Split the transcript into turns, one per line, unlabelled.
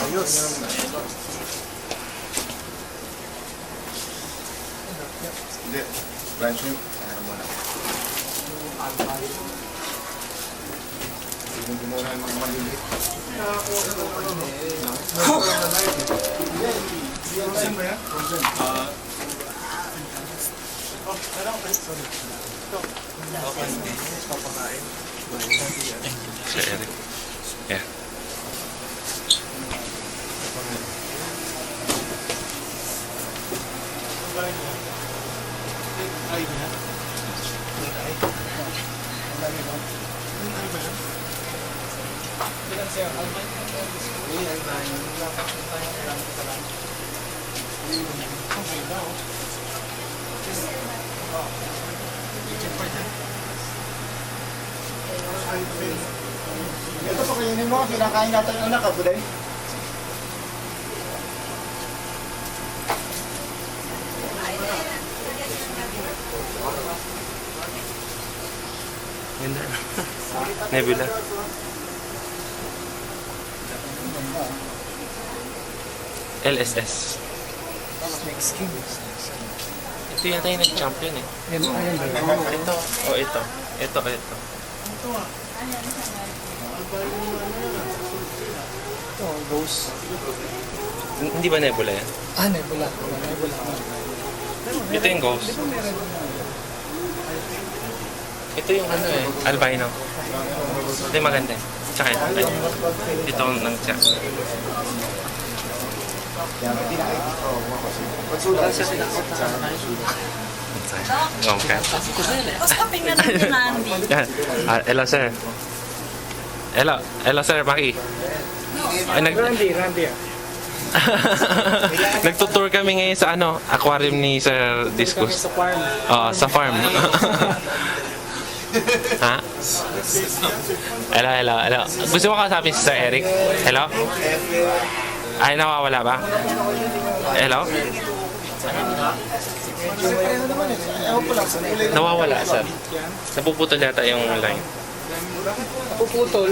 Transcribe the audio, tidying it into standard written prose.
Ayos. Hindi. Branch nyo. Ano muna. Tignan ko muna yung mga maliliit. Frozen ba yan? Frozen.
Sir Eric. Yeah.
Ito pa kainin mo, kinakain natin yung anak, kabuday.
Ganda. Nebula. LSS. Ito yata yung nag-champion eh. Ito. O ito. Ito.
Ito, Ghost.
Hindi ba Nebula yan?
Nebula. Nebula.
Ito yung Ghost. Ito yung ano eh, albino. Ito yung maganda eh. Tsaka ito. Ito ang nang check. Okay.
Basta pingalan ni Randy.
Yan. Hello sir. Hello sir, Maki. Ay,
Randy.
Nagtutour kami ngayon sa ano, aquarium ni Sir Discus.
Sa farm.
Sa farm. Ha? Hello. Gusto mo kausapin si Sir Eric? Hello? Ay, nawawala ba? Hello? Nawawala, sir. Napuputol yata yung line.
Puputol.